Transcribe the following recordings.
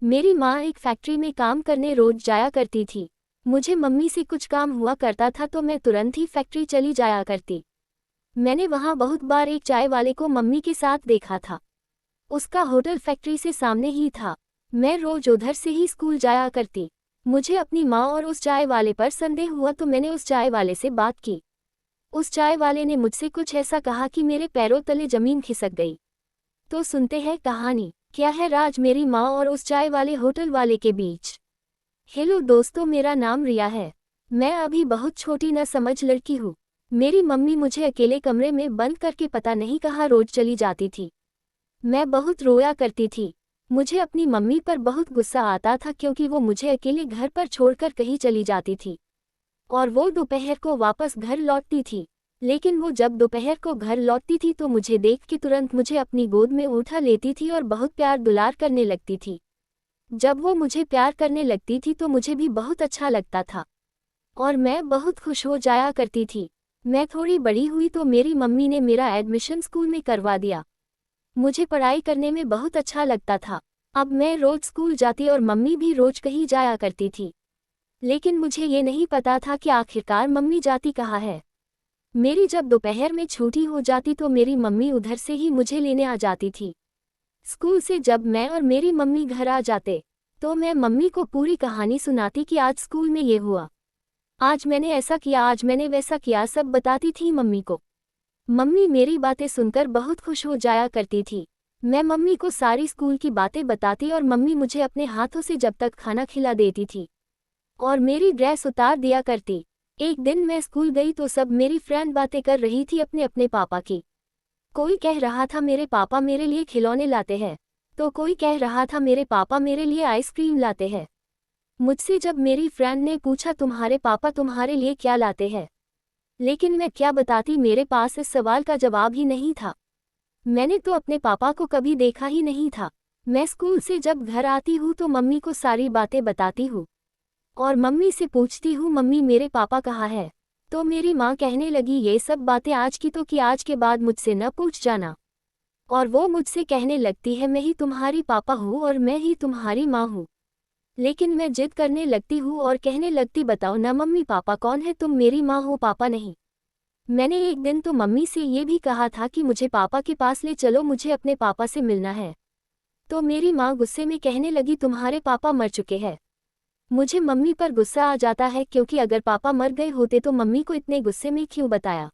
मेरी माँ एक फैक्ट्री में काम करने रोज जाया करती थी। मुझे मम्मी से कुछ काम हुआ करता था तो मैं तुरंत ही फैक्ट्री चली जाया करती। मैंने वहाँ बहुत बार एक चाय वाले को मम्मी के साथ देखा था। उसका होटल फैक्ट्री से सामने ही था। मैं रोज उधर से ही स्कूल जाया करती। मुझे अपनी माँ और उस चाय वाले पर संदेह हुआ तो मैंने उस चाय वाले से बात की। उस चाय वाले ने मुझसे कुछ ऐसा कहा कि मेरे पैरों तले जमीन खिसक गई। तो सुनते हैं कहानी, क्या है राज मेरी माँ और उस चाय वाले होटल वाले के बीच। हेलो दोस्तों, मेरा नाम रिया है। मैं अभी बहुत छोटी न समझ लड़की हूँ। मेरी मम्मी मुझे अकेले कमरे में बंद करके पता नहीं कहाँ रोज चली जाती थी। मैं बहुत रोया करती थी। मुझे अपनी मम्मी पर बहुत गुस्सा आता था क्योंकि वो मुझे अकेले घर पर छोड़कर कहीं चली जाती थी और वो दोपहर को वापस घर लौटती थी। लेकिन वो जब दोपहर को घर लौटती थी तो मुझे देख के तुरंत मुझे अपनी गोद में उठा लेती थी और बहुत प्यार दुलार करने लगती थी। जब वो मुझे प्यार करने लगती थी तो मुझे भी बहुत अच्छा लगता था और मैं बहुत खुश हो जाया करती थी। मैं थोड़ी बड़ी हुई तो मेरी मम्मी ने मेरा एडमिशन स्कूल में करवा दिया। मुझे पढ़ाई करने में बहुत अच्छा लगता था। अब मैं रोज स्कूल जाती और मम्मी भी रोज कहीं जाया करती थी। लेकिन मुझे ये नहीं पता था कि आखिरकार मम्मी जाती कहाँ है। मेरी जब दोपहर में छुट्टी हो जाती तो मेरी मम्मी उधर से ही मुझे लेने आ जाती थी। स्कूल से जब मैं और मेरी मम्मी घर आ जाते तो मैं मम्मी को पूरी कहानी सुनाती कि आज स्कूल में ये हुआ, आज मैंने ऐसा किया, आज मैंने वैसा किया, सब बताती थी मम्मी को। मम्मी मेरी बातें सुनकर बहुत खुश हो जाया करती थी। मैं मम्मी को सारी स्कूल की बातें बताती और मम्मी मुझे अपने हाथों से जब तक खाना खिला देती थी और मेरी ड्रेस उतार दिया करती। एक दिन मैं स्कूल गई तो सब मेरी फ्रेंड बातें कर रही थी अपने अपने पापा की। कोई कह रहा था मेरे पापा मेरे लिए खिलौने लाते हैं, तो कोई कह रहा था मेरे पापा मेरे लिए आइसक्रीम लाते हैं। मुझसे जब मेरी फ्रेंड ने पूछा तुम्हारे पापा तुम्हारे लिए क्या लाते हैं, लेकिन मैं क्या बताती, मेरे पास इस सवाल का जवाब ही नहीं था। मैंने तो अपने पापा को कभी देखा ही नहीं था। मैं स्कूल से जब घर आती हूँ तो मम्मी को सारी बातें बताती हूँ और मम्मी से पूछती हूँ मम्मी मेरे पापा कहाँ है। तो मेरी माँ कहने लगी ये सब बातें आज की तो कि आज के बाद मुझसे न पूछ जाना। और वो मुझसे कहने लगती है मैं ही तुम्हारी पापा हूँ और मैं ही तुम्हारी माँ हूँ। लेकिन मैं जिद करने लगती हूँ और कहने लगती बताओ ना मम्मी पापा कौन है, तुम मेरी माँ हो पापा नहीं। मैंने एक दिन तो मम्मी से ये भी कहा था कि मुझे पापा के पास ले चलो, मुझे अपने पापा से मिलना है। तो मेरी माँ गुस्से में कहने लगी तुम्हारे पापा मर चुके हैं। मुझे मम्मी पर गुस्सा आ जाता है क्योंकि अगर पापा मर गए होते तो मम्मी को इतने गुस्से में क्यों बताया।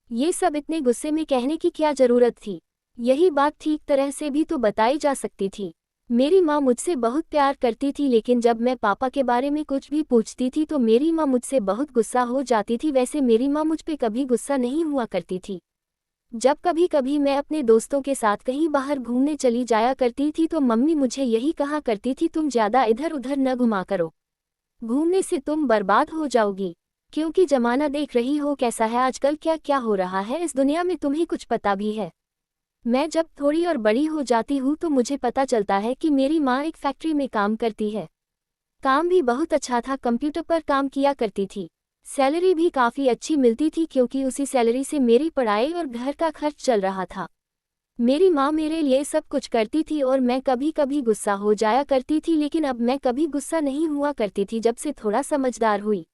ये सब इतने गुस्से में कहने की क्या ज़रूरत थी। यही बात ठीक तरह से भी तो बताई जा सकती थी। मेरी माँ मुझसे बहुत प्यार करती थी लेकिन जब मैं पापा के बारे में कुछ भी पूछती थी तो मेरी माँ मुझसे बहुत गुस्सा हो जाती थी। वैसे मेरी माँ मुझ पे कभी गुस्सा नहीं हुआ करती थी। जब कभी कभी मैं अपने दोस्तों के साथ कहीं बाहर घूमने चली जाया करती थी तो मम्मी मुझे यही कहा करती थी तुम ज़्यादा इधर उधर न घुमा करो, घूमने से तुम बर्बाद हो जाओगी। क्योंकि जमाना देख रही हो कैसा है आजकल, क्या क्या हो रहा है इस दुनिया में, तुम्हें कुछ पता भी है। मैं जब थोड़ी और बड़ी हो जाती हूँ तो मुझे पता चलता है कि मेरी माँ एक फैक्ट्री में काम करती है। काम भी बहुत अच्छा था, कंप्यूटर पर काम किया करती थी। सैलरी भी काफ़ी अच्छी मिलती थी क्योंकि उसी सैलरी से मेरी पढ़ाई और घर का खर्च चल रहा था। मेरी माँ मेरे लिए सब कुछ करती थी और मैं कभी कभी गुस्सा हो जाया करती थी, लेकिन अब मैं कभी गुस्सा नहीं हुआ करती थी जब से थोड़ा समझदार हुई,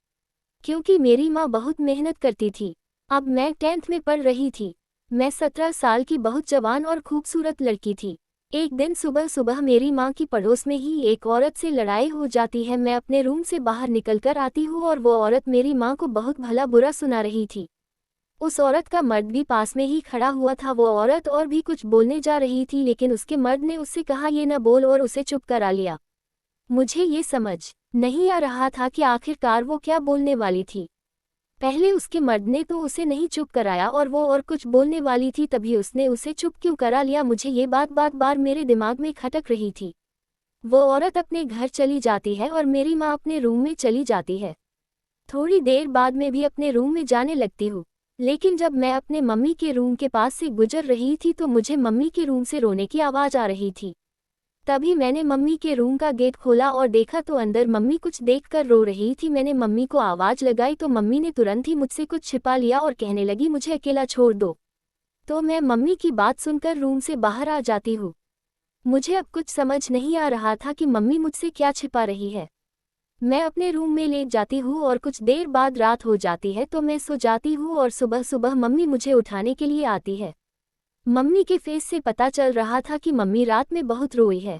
क्योंकि मेरी माँ बहुत मेहनत करती थी। अब मैं 10th में पढ़ रही थी। मैं 17 साल की बहुत जवान और खूबसूरत लड़की थी। एक दिन सुबह सुबह मेरी माँ की पड़ोस में ही एक औरत से लड़ाई हो जाती है। मैं अपने रूम से बाहर निकलकर आती हूँ और वो औरत मेरी माँ को बहुत भला बुरा सुना रही थी। उस औरत का मर्द भी पास में ही खड़ा हुआ था। वो औरत और भी कुछ बोलने जा रही थी लेकिन उसके मर्द ने उससे कहा ये न बोल और उसे चुप करा लिया। मुझे ये समझ नहीं आ रहा था कि आखिरकार वो क्या बोलने वाली थी। पहले उसके मर्द ने तो उसे नहीं चुप कराया और वो और कुछ बोलने वाली थी तभी उसने उसे चुप क्यों करा लिया। मुझे ये बात बार बार मेरे दिमाग में खटक रही थी। वो औरत अपने घर चली जाती है और मेरी माँ अपने रूम में चली जाती है। थोड़ी देर बाद मैं भी अपने रूम में जाने लगती हूँ, लेकिन जब मैं अपने मम्मी के रूम के पास से गुजर रही थी तो मुझे मम्मी के रूम से रोने की आवाज़ आ रही थी। तभी मैंने मम्मी के रूम का गेट खोला और देखा तो अंदर मम्मी कुछ देखकर रो रही थी। मैंने मम्मी को आवाज़ लगाई तो मम्मी ने तुरंत ही मुझसे कुछ छिपा लिया और कहने लगी मुझे अकेला छोड़ दो। तो मैं मम्मी की बात सुनकर रूम से बाहर आ जाती हूँ। मुझे अब कुछ समझ नहीं आ रहा था कि मम्मी मुझसे क्या छिपा रही है। मैं अपने रूम में लेट जाती हूँ और कुछ देर बाद रात हो जाती है तो मैं सो जाती हूँ और सुबह सुबह मम्मी मुझे उठाने के लिए आती है। मम्मी के फेस से पता चल रहा था कि मम्मी रात में बहुत रोई है।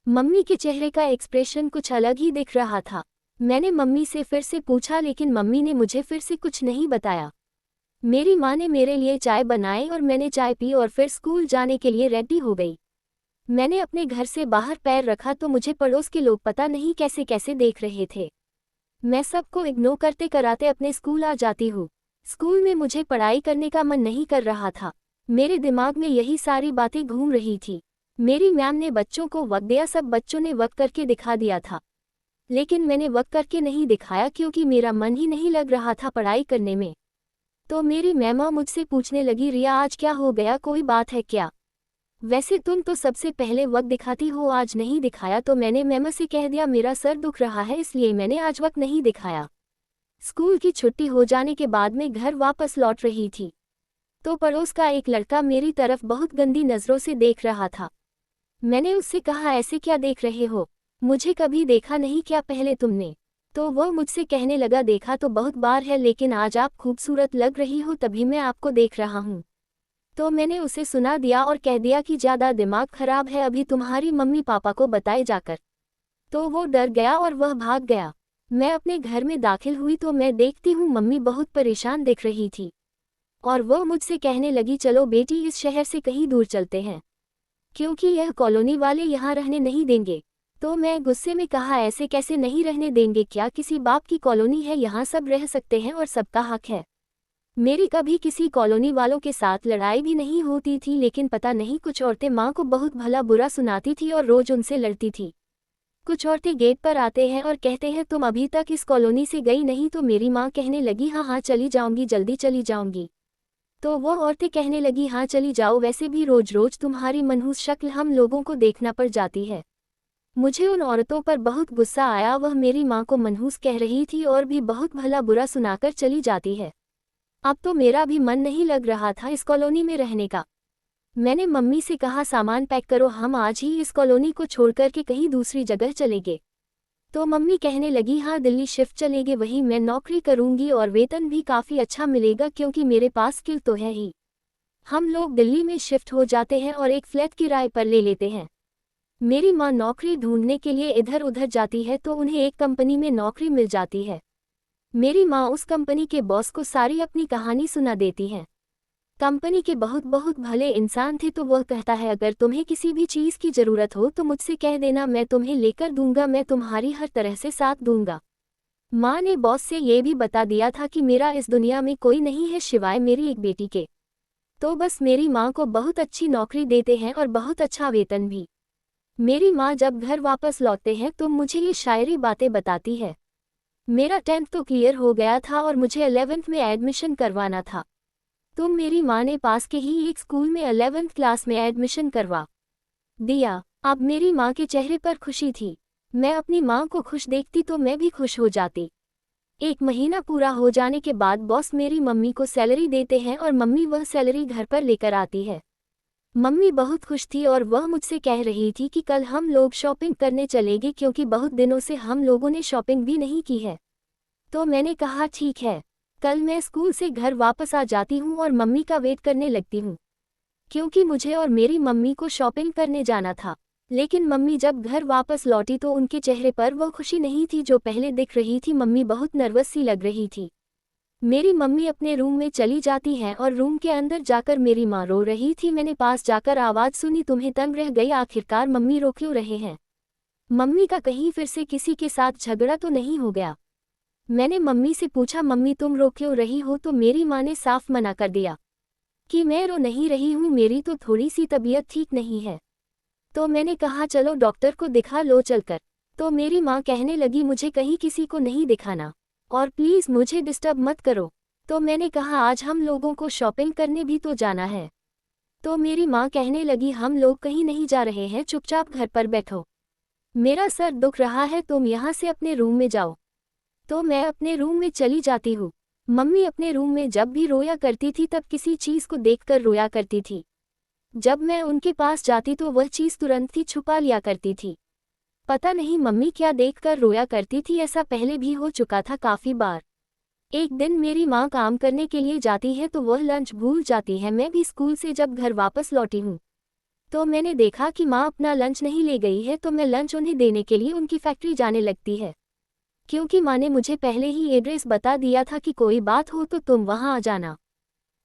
मम्मी के चेहरे का एक्सप्रेशन कुछ अलग ही दिख रहा था। मैंने मम्मी से फिर से पूछा लेकिन मम्मी ने मुझे फिर से कुछ नहीं बताया। मेरी माँ ने मेरे लिए चाय बनाई और मैंने चाय पी और फिर स्कूल जाने के लिए रेडी हो गई। मैंने अपने घर से बाहर पैर रखा तो मुझे पड़ोस के लोग पता नहीं कैसे कैसे देख रहे थे। मैं सबको इग्नोर करते कराते अपने स्कूल आ जाती हूँ। स्कूल में मुझे पढ़ाई करने का मन नहीं कर रहा था। मेरे दिमाग में यही सारी बातें घूम रही थी। मेरी मैम ने बच्चों को वक्त दिया, सब बच्चों ने वक्त करके दिखा दिया था, लेकिन मैंने वक्त करके नहीं दिखाया क्योंकि मेरा मन ही नहीं लग रहा था पढ़ाई करने में। तो मेरी मैमा मुझसे पूछने लगी, रिया आज क्या हो गया, कोई बात है क्या? वैसे तुम तो सबसे पहले वक्त दिखाती हो, आज नहीं दिखाया। तो मैंने मैमा से कह दिया मेरा सर दुख रहा है इसलिए मैंने आज वक्त नहीं दिखाया। स्कूल की छुट्टी हो जाने के बाद मैं घर वापस लौट रही थी तो पड़ोस का एक लड़का मेरी तरफ बहुत गंदी नज़रों से देख रहा था। मैंने उससे कहा ऐसे क्या देख रहे हो, मुझे कभी देखा नहीं क्या पहले तुमने? तो वह मुझसे कहने लगा देखा तो बहुत बार है लेकिन आज आप खूबसूरत लग रही हो तभी मैं आपको देख रहा हूँ। तो मैंने उसे सुना दिया और कह दिया कि ज़्यादा दिमाग खराब है, अभी तुम्हारी मम्मी पापा को बताए जाकर। तो वो डर गया और वह भाग गया। मैं अपने घर में दाखिल हुई तो मैं देखती हूँ मम्मी बहुत परेशान दिख रही थी और वह मुझसे कहने लगी चलो बेटी इस शहर से कहीं दूर चलते हैं क्योंकि यह कॉलोनी वाले यहाँ रहने नहीं देंगे। तो मैं गुस्से में कहा ऐसे कैसे नहीं रहने देंगे, क्या किसी बाप की कॉलोनी है, यहाँ सब रह सकते हैं और सबका हक है। मेरी कभी किसी कॉलोनी वालों के साथ लड़ाई भी नहीं होती थी लेकिन पता नहीं कुछ औरतें माँ को बहुत भला बुरा सुनाती थी और रोज उनसे लड़ती थी। कुछ औरतें गेट पर आते हैं और कहते हैं तुम अभी तक इस कॉलोनी से गई नहीं, तो मेरी माँ कहने लगी हाँ हाँ चली जाऊंगी, जल्दी चली जाऊंगी। तो वो औरतें कहने लगी हाँ चली जाओ, वैसे भी रोज रोज तुम्हारी मनहूस शक्ल हम लोगों को देखना पड़ जाती है। मुझे उन औरतों पर बहुत गुस्सा आया, वह मेरी माँ को मनहूस कह रही थी और भी बहुत भला बुरा सुनाकर चली जाती है। अब तो मेरा भी मन नहीं लग रहा था इस कॉलोनी में रहने का। मैंने मम्मी से कहा सामान पैक करो, हम आज ही इस कॉलोनी को छोड़कर के कहीं दूसरी जगह चलेंगे। तो मम्मी कहने लगी हाँ दिल्ली शिफ्ट चलेंगे, वहीं मैं नौकरी करूंगी और वेतन भी काफ़ी अच्छा मिलेगा क्योंकि मेरे पास स्किल तो है ही। हम लोग दिल्ली में शिफ्ट हो जाते हैं और एक फ्लैट किराए पर ले लेते हैं। मेरी माँ नौकरी ढूंढने के लिए इधर उधर जाती है तो उन्हें एक कंपनी में नौकरी मिल जाती है। मेरी माँ उस कंपनी के बॉस को सारी अपनी कहानी सुना देती है। कंपनी के बहुत बहुत भले इंसान थे तो वह कहता है अगर तुम्हें किसी भी चीज़ की ज़रूरत हो तो मुझसे कह देना, मैं तुम्हें लेकर दूंगा, मैं तुम्हारी हर तरह से साथ दूंगा। माँ ने बॉस से ये भी बता दिया था कि मेरा इस दुनिया में कोई नहीं है सिवाय मेरी एक बेटी के। तो बस मेरी माँ को बहुत अच्छी नौकरी देते हैं और बहुत अच्छा वेतन भी। मेरी माँ जब घर वापस लौटते हैं तो मुझे ये शायरी बातें बताती है। मेरा 10th तो क्लियर हो गया था और मुझे 11th में एडमिशन करवाना था। तो मेरी माँ ने पास के ही एक स्कूल में 11th क्लास में एडमिशन करवा दिया। अब मेरी माँ के चेहरे पर खुशी थी। मैं अपनी माँ को खुश देखती तो मैं भी खुश हो जाती। एक महीना पूरा हो जाने के बाद बॉस मेरी मम्मी को सैलरी देते हैं और मम्मी वह सैलरी घर पर लेकर आती है। मम्मी बहुत खुश थी और वह मुझसे कह रही थी कि कल हम लोग शॉपिंग करने चलेंगे क्योंकि बहुत दिनों से हम लोगों ने शॉपिंग भी नहीं की है। तो मैंने कहा ठीक है, कल मैं स्कूल से घर वापस आ जाती हूँ और मम्मी का वेट करने लगती हूँ क्योंकि मुझे और मेरी मम्मी को शॉपिंग करने जाना था। लेकिन मम्मी जब घर वापस लौटी तो उनके चेहरे पर वह खुशी नहीं थी जो पहले दिख रही थी। मम्मी बहुत नर्वस सी लग रही थी। मेरी मम्मी अपने रूम में चली जाती हैं और रूम के अंदर जाकर मेरी माँ रो रही थी। मैंने पास जाकर आवाज़ सुनी, तुम्हें तंग रह गई, आखिरकार मम्मी रो क्यों रहे हैं? मम्मी का कहीं फिर से किसी के साथ झगड़ा तो नहीं हो गया? मैंने मम्मी से पूछा मम्मी तुम रो क्यों रही हो? तो मेरी माँ ने साफ मना कर दिया कि मैं रो नहीं रही हूँ, मेरी तो थोड़ी सी तबीयत ठीक नहीं है। तो मैंने कहा चलो डॉक्टर को दिखा लो चलकर। तो मेरी माँ कहने लगी मुझे कहीं किसी को नहीं दिखाना और प्लीज़ मुझे डिस्टर्ब मत करो। तो मैंने कहा आज हम लोगों को शॉपिंग करने भी तो जाना है। तो मेरी माँ कहने लगी हम लोग कहीं नहीं जा रहे हैं, चुपचाप घर पर बैठो, मेरा सर दुख रहा है, तुम यहाँ से अपने रूम में जाओ। तो मैं अपने रूम में चली जाती हूँ। मम्मी अपने रूम में जब भी रोया करती थी तब किसी चीज़ को देखकर रोया करती थी। जब मैं उनके पास जाती तो वह चीज़ तुरंत ही छुपा लिया करती थी। पता नहीं मम्मी क्या देखकर रोया करती थी, ऐसा पहले भी हो चुका था काफ़ी बार। एक दिन मेरी माँ काम करने के लिए जाती है तो वह लंच भूल जाती है। मैं भी स्कूल से जब घर वापस लौटी हूँ तो मैंने देखा कि माँ अपना लंच नहीं ले गई है, तो मैं लंच उन्हें देने के लिए उनकी फैक्ट्री जाने लगती है। क्योंकि माँ ने मुझे पहले ही एड्रेस बता दिया था कि कोई बात हो तो तुम वहाँ आ जाना।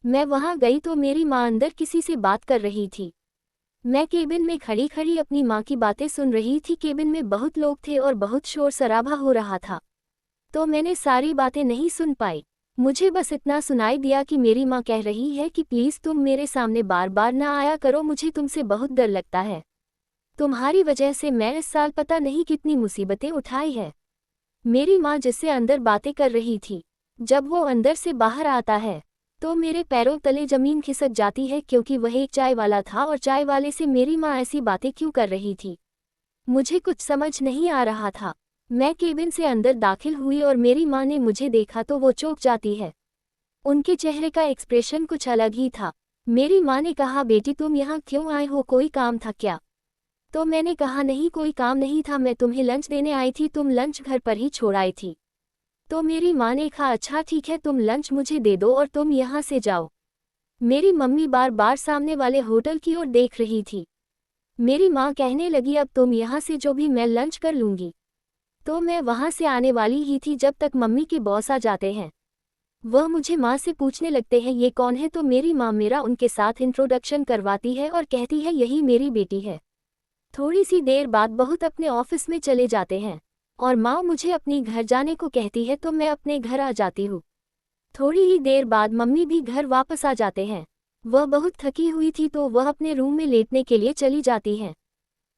मैं वहाँ गई तो मेरी माँ अंदर किसी से बात कर रही थी। मैं केबिन में खड़ी खड़ी अपनी माँ की बातें सुन रही थी। केबिन में बहुत लोग थे और बहुत शोर शराबा हो रहा था, तो मैंने सारी बातें नहीं सुन पाई। मुझे बस इतना सुनाई दिया कि मेरी माँ कह रही है कि प्लीज़ तुम मेरे सामने बार बार ना आया करो, मुझे तुमसे बहुत डर लगता है। तुम्हारी वजह से मैं इस साल पता नहीं कितनी मुसीबतें उठाई है। मेरी माँ जिससे अंदर बातें कर रही थी, जब वो अंदर से बाहर आता है तो मेरे पैरों तले ज़मीन खिसक जाती है, क्योंकि वह एक चाय वाला था और चाय वाले से मेरी माँ ऐसी बातें क्यों कर रही थी, मुझे कुछ समझ नहीं आ रहा था। मैं केबिन से अंदर दाखिल हुई और मेरी माँ ने मुझे देखा तो वो चौंक जाती है। उनके चेहरे का एक्सप्रेशन कुछ अलग ही था। मेरी माँ ने कहा, बेटी तुम यहाँ क्यों आए हो, कोई काम था क्या? तो मैंने कहा, नहीं कोई काम नहीं था, मैं तुम्हें लंच देने आई थी, तुम लंच घर पर ही छोड़ आई थी। तो मेरी माँ ने कहा, अच्छा ठीक है, तुम लंच मुझे दे दो और तुम यहाँ से जाओ। मेरी मम्मी बार बार सामने वाले होटल की ओर देख रही थी। मेरी माँ कहने लगी, अब तुम यहाँ से जो भी, मैं लंच कर लूँगी। तो मैं वहाँ से आने वाली ही थी जब तक मम्मी के बॉस आ जाते हैं। वह मुझे माँ से पूछने लगते हैं, ये कौन है? तो मेरी माँ मेरा उनके साथ इंट्रोडक्शन करवाती है और कहती है, यही मेरी बेटी है। थोड़ी सी देर बाद बहुत अपने ऑफिस में चले जाते हैं और माँ मुझे अपनी घर जाने को कहती है, तो मैं अपने घर आ जाती हूँ। थोड़ी ही देर बाद मम्मी भी घर वापस आ जाते हैं। वह बहुत थकी हुई थी तो वह अपने रूम में लेटने के लिए चली जाती हैं।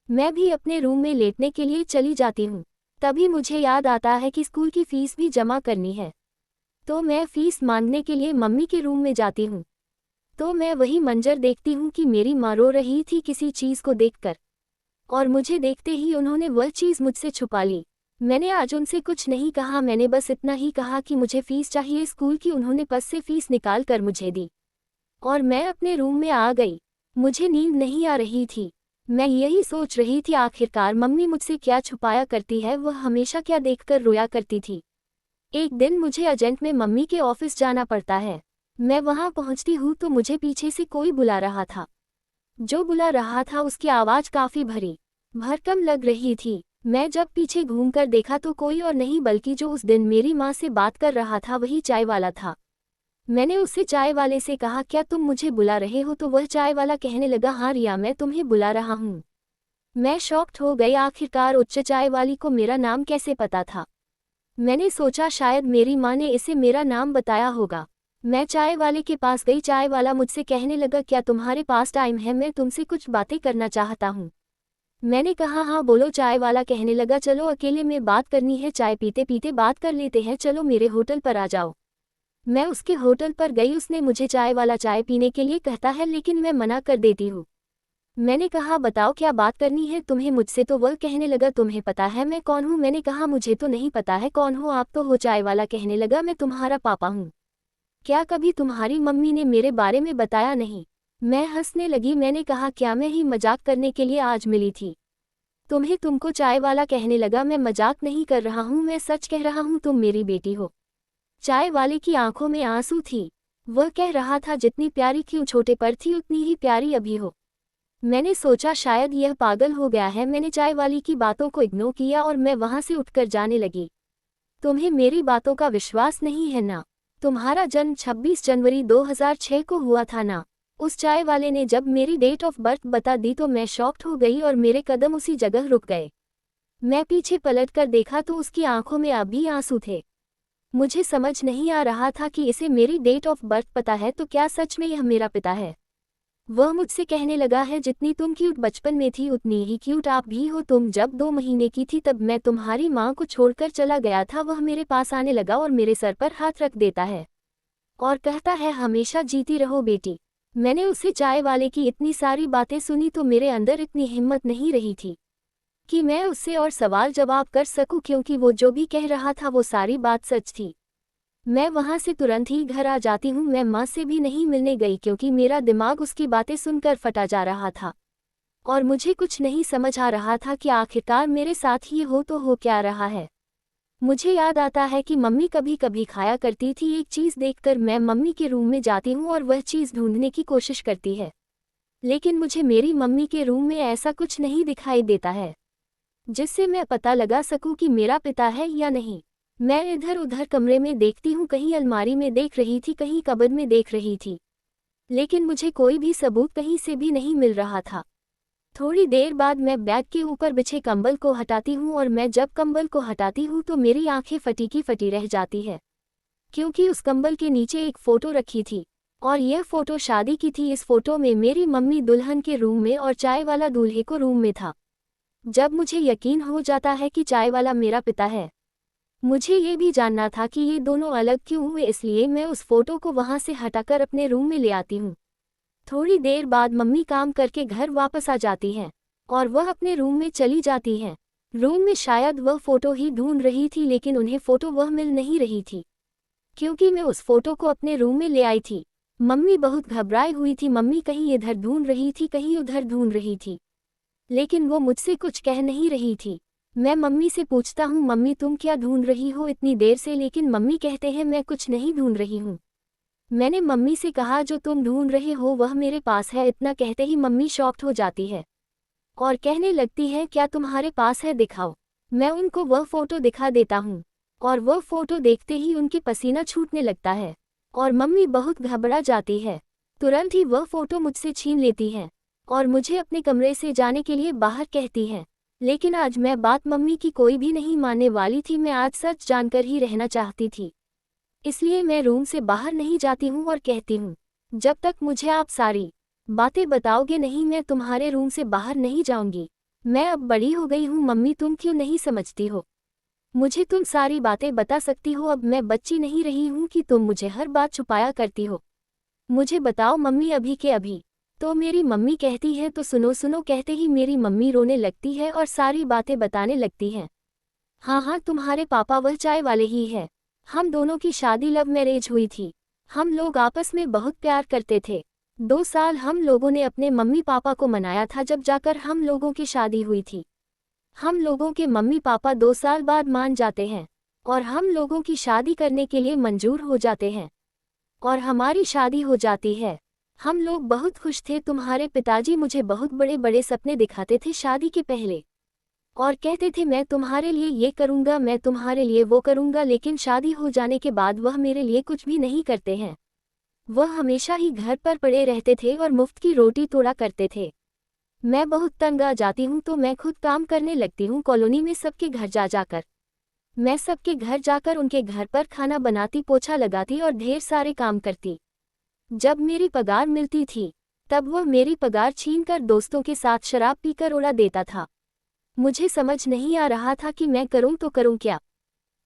मैं भी अपने रूम में लेटने के लिए चली जाती हूँ। तभी मुझे याद आता है कि स्कूल की फ़ीस भी जमा करनी है, तो मैं फ़ीस मांगने के लिए मम्मी के रूम में जाती हूँ। तो मैं वही मंजर देखती हूँ कि मेरी माँ रो रही थी किसी चीज़ को देखकर, और मुझे देखते ही उन्होंने वह चीज़ मुझसे छुपा ली। मैंने आज उनसे कुछ नहीं कहा, मैंने बस इतना ही कहा कि मुझे फ़ीस चाहिए स्कूल की। उन्होंने पर्स से फ़ीस निकाल कर मुझे दी और मैं अपने रूम में आ गई। मुझे नींद नहीं आ रही थी। मैं यही सोच रही थी, आखिरकार मम्मी मुझसे क्या छुपाया करती है, वह हमेशा क्या देखकर रोया करती थी। एक दिन मुझे अर्जेंट में मम्मी के ऑफिस जाना पड़ता है। मैं वहां पहुंचती हूँ तो मुझे पीछे से कोई बुला रहा था। जो बुला रहा था उसकी आवाज़ काफ़ी भरकम लग रही थी। मैं जब पीछे घूमकर देखा तो कोई और नहीं बल्कि जो उस दिन मेरी माँ से बात कर रहा था वही चाय वाला था। मैंने उससे चाय वाले से कहा, क्या तुम मुझे बुला रहे हो? तो वह चाय वाला कहने लगा, हाँ रिया, मैं तुम्हें बुला रहा हूँ। मैं शॉक्ड हो गई, आखिरकार उच्च चाय वाली को मेरा नाम कैसे पता था। मैंने सोचा शायद मेरी माँ ने इसे मेरा नाम बताया होगा। मैं चाय वाले के पास गई। चाय वाला मुझसे कहने लगा, क्या तुम्हारे पास टाइम है, मैं तुमसे कुछ बातें करना चाहता हूँ। मैंने कहा, हाँ बोलो। चाय वाला कहने लगा, चलो अकेले में बात करनी है, चाय पीते पीते बात कर लेते हैं, चलो मेरे होटल पर आ जाओ। मैं उसके होटल पर गई। उसने मुझे चाय वाला चाय पीने के लिए कहता है, लेकिन मैं मना कर देती हूँ। मैंने कहा, बताओ क्या बात करनी है तुम्हें मुझसे? तो वह कहने लगा, तुम्हें पता है मैं कौन हूँ? मैंने कहा, मुझे तो नहीं पता है कौन हो आप तो हो। चाय वाला कहने लगा, मैं तुम्हारा पापा हूँ। क्या कभी तुम्हारी मम्मी ने मेरे बारे में बताया नहीं? मैं हंसने लगी। मैंने कहा, क्या मैं ही मजाक करने के लिए आज मिली थी तुम्हें? तुमको? चाय वाला कहने लगा, मैं मजाक नहीं कर रहा हूँ, मैं सच कह रहा हूँ, तुम मेरी बेटी हो। चाय वाले की आंखों में आंसू थी। वह कह रहा था, जितनी प्यारी क्यों छोटे पर थी उतनी ही प्यारी अभी हो। मैंने सोचा शायद यह पागल हो गया है। मैंने चाय वाली की बातों को इग्नोर किया और मैं वहां से उठकर जाने लगी। तुम्हें मेरी बातों का विश्वास नहीं है ना? तुम्हारा जन्म 26 जनवरी 2006 को हुआ था ना? उस चाय वाले ने जब मेरी डेट ऑफ बर्थ बता दी तो मैं शॉक्ड हो गई और मेरे कदम उसी जगह रुक गए। मैं पीछे पलटकर देखा तो उसकी आंखों में अभी आंसू थे। मुझे समझ नहीं आ रहा था कि इसे मेरी डेट ऑफ बर्थ पता है तो क्या सच में यह मेरा पिता है। वह मुझसे कहने लगा है, जितनी तुम क्यूट बचपन में थी उतनी ही क्यूट आप भी हो। तुम जब 2 महीने की थी तब मैं तुम्हारी माँ को छोड़कर चला गया था। वह मेरे पास आने लगा और मेरे सर पर हाथ रख देता है और कहता है, हमेशा जीती रहो बेटी। मैंने उसे चाय वाले की इतनी सारी बातें सुनी तो मेरे अंदर इतनी हिम्मत नहीं रही थी कि मैं उससे और सवाल जवाब कर सकूं, क्योंकि वो जो भी कह रहा था वो सारी बात सच थी। मैं वहाँ से तुरंत ही घर आ जाती हूँ। मैं माँ से भी नहीं मिलने गई क्योंकि मेरा दिमाग उसकी बातें सुनकर फटा जा रहा था और मुझे कुछ नहीं समझ आ रहा था कि आखिरकार मेरे साथ ये हो तो हो क्या रहा है। मुझे याद आता है कि मम्मी कभी कभी खाया करती थी एक चीज़ देखकर मैं मम्मी के रूम में जाती हूँ और वह चीज़ ढूंढने की कोशिश करती है, लेकिन मुझे मेरी मम्मी के रूम में ऐसा कुछ नहीं दिखाई देता है जिससे मैं पता लगा सकूं कि मेरा पिता है या नहीं। मैं इधर उधर कमरे में देखती हूँ, कहीं अलमारी में देख रही थी, कहीं कबर्ड में देख रही थी, लेकिन मुझे कोई भी सबूत कहीं से भी नहीं मिल रहा था। थोड़ी देर बाद मैं बेड के ऊपर बिछे कंबल को हटाती हूँ और मैं जब कंबल को हटाती हूँ तो मेरी आंखें फटी की फटी रह जाती है क्योंकि उस कंबल के नीचे एक फ़ोटो रखी थी और यह फ़ोटो शादी की थी। इस फ़ोटो में मेरी मम्मी दुल्हन के रूम में और चाय वाला दूल्हे को रूम में था। जब मुझे यकीन हो जाता है कि चाय वाला मेरा पिता है, मुझे ये भी जानना था कि ये दोनों अलग क्यों हुए, इसलिए मैं उस फ़ोटो को वहाँ से हटाकर अपने रूम में ले आती हूँ। थोड़ी देर बाद मम्मी काम करके घर वापस आ जाती हैं और वह अपने रूम में चली जाती हैं। रूम में शायद वह फ़ोटो ही ढूंढ रही थी, लेकिन उन्हें फ़ोटो वह मिल नहीं रही थी क्योंकि मैं उस फ़ोटो को अपने रूम में ले आई थी। मम्मी बहुत घबराई हुई थी। मम्मी कहीं इधर ढूंढ रही थी, कहीं उधर ढूंढ रही थी, लेकिन वो मुझसे कुछ कह नहीं रही थी। मैं मम्मी से पूछता हूँ, मम्मी तुम क्या ढूंढ रही हो इतनी देर से, लेकिन मम्मी कहते हैं मैं कुछ नहीं ढूंढ रही हूँ। मैंने मम्मी से कहा जो तुम ढूंढ रहे हो वह मेरे पास है। इतना कहते ही मम्मी शॉक्ड हो जाती है और कहने लगती है क्या तुम्हारे पास है, दिखाओ। मैं उनको वह फ़ोटो दिखा देता हूँ और वह फ़ोटो देखते ही उनके पसीना छूटने लगता है और मम्मी बहुत घबरा जाती है। तुरंत ही वह फ़ोटो मुझसे छीन लेती है और मुझे अपने कमरे से जाने के लिए बाहर कहती है। लेकिन आज मैं बात मम्मी की कोई भी नहीं मानने वाली थी। मैं आज सच जानकर ही रहना चाहती थी, इसलिए मैं रूम से बाहर नहीं जाती हूँ और कहती हूँ जब तक मुझे आप सारी बातें बताओगे नहीं मैं तुम्हारे रूम से बाहर नहीं जाऊंगी। मैं अब बड़ी हो गई हूँ मम्मी, तुम क्यों नहीं समझती हो? मुझे तुम सारी बातें बता सकती हो। अब मैं बच्ची नहीं रही हूँ कि तुम मुझे हर बात छुपाया करती हो। मुझे बताओ मम्मी, अभी के अभी। तो मेरी मम्मी कहती है तो सुनो सुनो कहते ही मेरी मम्मी रोने लगती है और सारी बातें बताने लगती हैं। हाँ हाँ, तुम्हारे पापा वह चाय वाले ही है। हम दोनों की शादी लव मैरिज हुई थी। हम लोग आपस में बहुत प्यार करते थे। 2 साल हम लोगों ने अपने मम्मी पापा को मनाया था, जब जाकर हम लोगों की शादी हुई थी। हम लोगों के मम्मी पापा 2 साल बाद मान जाते हैं और हम लोगों की शादी करने के लिए मंजूर हो जाते हैं और हमारी शादी हो जाती है। हम लोग बहुत खुश थे। तुम्हारे पिताजी मुझे बहुत बड़े बड़े सपने दिखाते थे शादी के पहले और कहते थे मैं तुम्हारे लिए ये करूँगा, मैं तुम्हारे लिए वो करूँगा, लेकिन शादी हो जाने के बाद वह मेरे लिए कुछ भी नहीं करते हैं। वह हमेशा ही घर पर पड़े रहते थे और मुफ्त की रोटी तोड़ा करते थे। मैं बहुत तंग आ जाती हूँ तो मैं खुद काम करने लगती हूँ कॉलोनी में सबके घर जा जाकर। मैं सबके घर जाकर उनके घर पर खाना बनाती, पोछा लगाती और ढेर सारे काम करती। जब मेरी पगार मिलती थी तब वह मेरी पगार छीनकर दोस्तों के साथ शराब पीकर उड़ा देता था। मुझे समझ नहीं आ रहा था कि मैं करूं तो करूं क्या।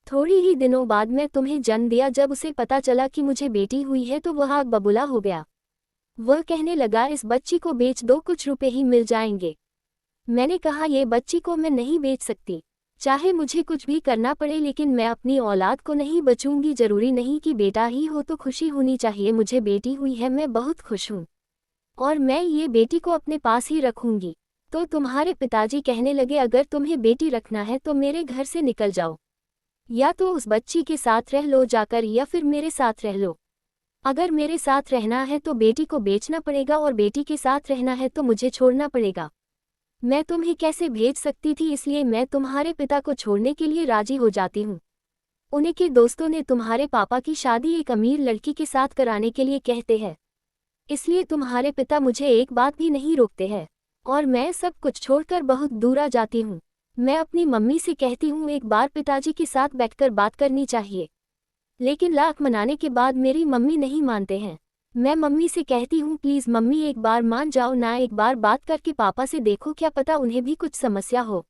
थोड़ी ही दिनों बाद मैं तुम्हें जन्म दिया। जब उसे पता चला कि मुझे बेटी हुई है तो वह आग बबूला हो गया। वह कहने लगा इस बच्ची को बेच दो, कुछ रुपए ही मिल जाएंगे। मैंने कहा ये बच्ची को मैं नहीं बेच सकती, चाहे मुझे कुछ भी करना पड़े, लेकिन मैं अपनी औलाद को नहीं बचूंगी। जरूरी नहीं कि बेटा ही हो तो खुशी होनी चाहिए। मुझे बेटी हुई है, मैं बहुत खुश हूँ और मैं ये बेटी को अपने पास ही रखूंगी। तो तुम्हारे पिताजी कहने लगे अगर तुम्हें बेटी रखना है तो मेरे घर से निकल जाओ, या तो उस बच्ची के साथ रह लो जाकर या फिर मेरे साथ रह लो। अगर मेरे साथ रहना है तो बेटी को बेचना पड़ेगा और बेटी के साथ रहना है तो मुझे छोड़ना पड़ेगा। मैं तुम्हें कैसे भेज सकती थी, इसलिए मैं तुम्हारे पिता को छोड़ने के लिए राजी हो जाती हूँ। उन्हीं के दोस्तों ने तुम्हारे पापा की शादी एक अमीर लड़की के साथ कराने के लिए कहते हैं, इसलिए तुम्हारे पिता मुझे एक बात भी नहीं रोकते हैं और मैं सब कुछ छोड़कर बहुत दूर आ जाती हूँ। मैं अपनी मम्मी से कहती हूँ एक बार पिताजी के साथ बैठकर बात करनी चाहिए, लेकिन लाख मनाने के बाद मेरी मम्मी नहीं मानते हैं। मैं मम्मी से कहती हूँ प्लीज़ मम्मी एक बार मान जाओ ना, एक बार बात करके पापा से देखो, क्या पता उन्हें भी कुछ समस्या हो।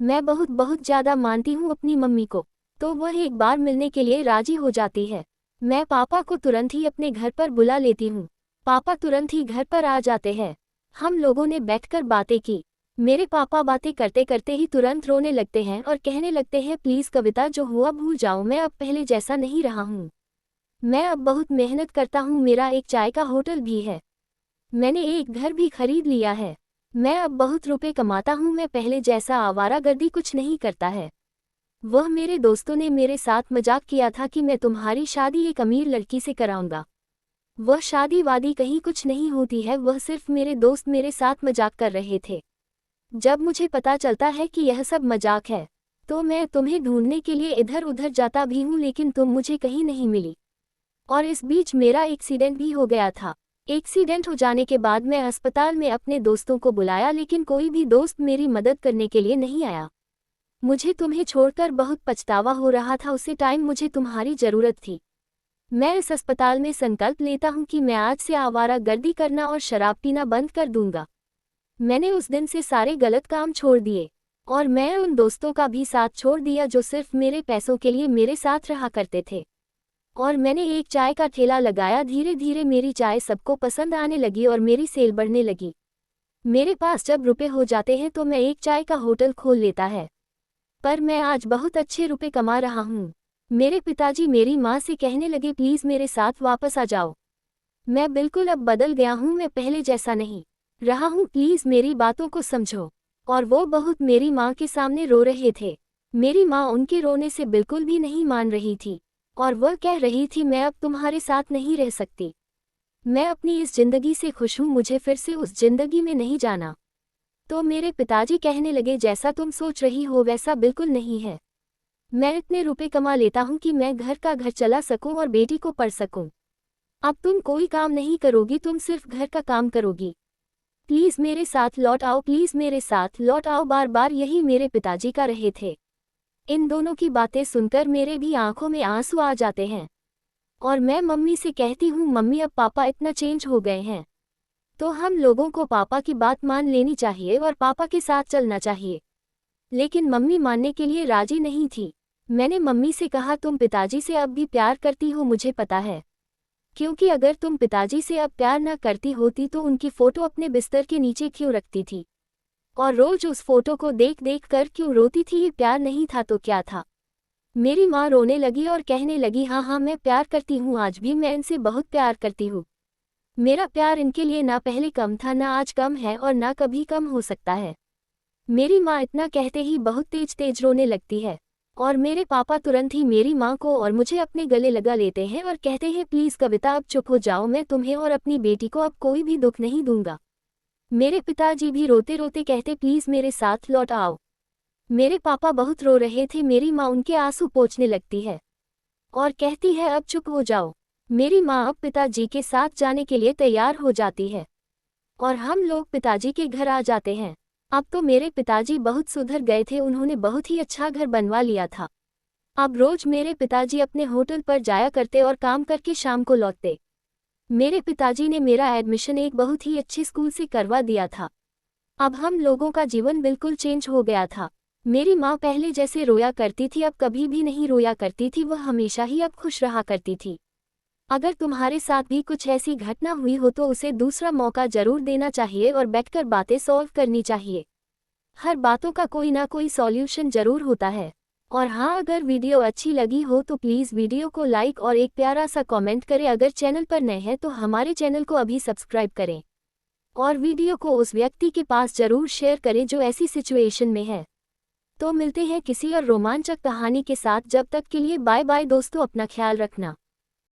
मैं बहुत बहुत ज़्यादा मानती हूँ अपनी मम्मी को, तो वह एक बार मिलने के लिए राजी हो जाती है। मैं पापा को तुरंत ही अपने घर पर बुला लेती हूँ। पापा तुरंत ही घर पर आ जाते हैं। हम लोगों ने बैठकर बातें की मेरे पापा बातें करते करते ही तुरंत रोने लगते हैं और कहने लगते हैं प्लीज़ कविता, जो हुआ भूल जाओ, मैं अब पहले जैसा नहीं रहा हूँ। मैं अब बहुत मेहनत करता हूँ, मेरा एक चाय का होटल भी है, मैंने एक घर भी खरीद लिया है, मैं अब बहुत रुपए कमाता हूँ, मैं पहले जैसा आवारागर्दी कुछ नहीं करता है। वह मेरे दोस्तों ने मेरे साथ मजाक किया था कि मैं तुम्हारी शादी एक अमीर लड़की से कराऊंगा। वह शादी वादी कहीं कुछ नहीं होती है, वह सिर्फ मेरे दोस्त मेरे साथ मजाक कर रहे थे। जब मुझे पता चलता है कि यह सब मजाक है तो मैं तुम्हें ढूंढने के लिए इधर उधर जाता भी हूँ, लेकिन तुम मुझे कहीं नहीं मिली। और इस बीच मेरा एक्सीडेंट भी हो गया था। एक्सीडेंट हो जाने के बाद मैं अस्पताल में अपने दोस्तों को बुलाया, लेकिन कोई भी दोस्त मेरी मदद करने के लिए नहीं आया। मुझे तुम्हें छोड़कर बहुत पछतावा हो रहा था, उसी टाइम मुझे तुम्हारी ज़रूरत थी। मैं इस अस्पताल में संकल्प लेता हूँ कि मैं आज से आवारागर्दी करना और शराब पीना बंद कर दूंगा। मैंने उस दिन से सारे गलत काम छोड़ दिए और मैं उन दोस्तों का भी साथ छोड़ दिया जो सिर्फ मेरे पैसों के लिए मेरे साथ रहा करते थे। और मैंने एक चाय का ठेला लगाया, धीरे धीरे मेरी चाय सबको पसंद आने लगी और मेरी सेल बढ़ने लगी। मेरे पास जब रुपए हो जाते हैं तो मैं एक चाय का होटल खोल लेता है। पर मैं आज बहुत अच्छे रुपए कमा रहा हूँ। मेरे पिताजी मेरी माँ से कहने लगे प्लीज़ मेरे साथ वापस आ जाओ। मैं बिल्कुल अब बदल गया हूँ, मैं पहले जैसा नहीं रहा हूँ, प्लीज़ मेरी बातों को समझो। और वो बहुत मेरी माँ के सामने रो रहे थे। मेरी माँ उनके रोने से बिल्कुल भी नहीं मान रही थी और वह कह रही थी मैं अब तुम्हारे साथ नहीं रह सकती। मैं अपनी इस ज़िंदगी से खुश हूँ, मुझे फिर से उस ज़िंदगी में नहीं जाना। तो मेरे पिताजी कहने लगे जैसा तुम सोच रही हो वैसा बिल्कुल नहीं है। मैं इतने रुपए कमा लेता हूँ कि मैं घर का घर चला सकूँ और बेटी को पढ़ सकूँ। अब तुम कोई काम नहीं करोगी, तुम सिर्फ घर का काम करोगी। प्लीज़ मेरे साथ लौट आओ, प्लीज़ मेरे साथ लौट आओ। बार बार यही मेरे पिताजी का रहे थे। इन दोनों की बातें सुनकर मेरे भी आंखों में आंसू आ जाते हैं और मैं मम्मी से कहती हूँ मम्मी अब पापा इतना चेंज हो गए हैं तो हम लोगों को पापा की बात मान लेनी चाहिए और पापा के साथ चलना चाहिए। लेकिन मम्मी मानने के लिए राजी नहीं थी। मैंने मम्मी से कहा तुम पिताजी से अब भी प्यार करती हो, मुझे पता है, क्योंकि अगर तुम पिताजी से अब प्यार न करती होती तो उनकी फ़ोटो अपने बिस्तर के नीचे क्यों रखती थी और रोज़ उस फोटो को देख देख कर क्यों रोती थी? ये प्यार नहीं था तो क्या था? मेरी माँ रोने लगी और कहने लगी हाँ हाँ मैं प्यार करती हूँ, आज भी मैं इनसे बहुत प्यार करती हूँ। मेरा प्यार इनके लिए ना पहले कम था, ना आज कम है और ना कभी कम हो सकता है। मेरी माँ इतना कहते ही बहुत तेज तेज रोने लगती है और मेरे पापा तुरंत ही मेरी माँ को और मुझे अपने गले लगा लेते हैं और कहते हैं प्लीज़ कविता अब चुप हो जाओ, मैं तुम्हें और अपनी बेटी को अब कोई भी दुख नहीं दूंगा। मेरे पिताजी भी रोते रोते कहते प्लीज़ मेरे साथ लौट आओ। मेरे पापा बहुत रो रहे थे, मेरी माँ उनके आंसू पोंछने लगती है और कहती है अब चुप हो जाओ। मेरी माँ अब पिताजी के साथ जाने के लिए तैयार हो जाती है और हम लोग पिताजी के घर आ जाते हैं। अब तो मेरे पिताजी बहुत सुधर गए थे, उन्होंने बहुत ही अच्छा घर बनवा लिया था। अब रोज मेरे पिताजी अपने होटल पर जाया करते और काम करके शाम को लौटते। मेरे पिताजी ने मेरा एडमिशन एक बहुत ही अच्छे स्कूल से करवा दिया था। अब हम लोगों का जीवन बिल्कुल चेंज हो गया था। मेरी माँ पहले जैसे रोया करती थी अब कभी भी नहीं रोया करती थी, वह हमेशा ही अब खुश रहा करती थी। अगर तुम्हारे साथ भी कुछ ऐसी घटना हुई हो तो उसे दूसरा मौका जरूर देना चाहिए और बैठकर बातें सॉल्व करनी चाहिए। हर बातों का कोई ना कोई सॉल्यूशन जरूर होता है। और हाँ, अगर वीडियो अच्छी लगी हो तो प्लीज़ वीडियो को लाइक और एक प्यारा सा कमेंट करें। अगर चैनल पर नए हैं तो हमारे चैनल को अभी सब्सक्राइब करें और वीडियो को उस व्यक्ति के पास जरूर शेयर करें जो ऐसी सिचुएशन में है। तो मिलते हैं किसी और रोमांचक कहानी के साथ, जब तक के लिए बाय बाय दोस्तों, अपना ख्याल रखना।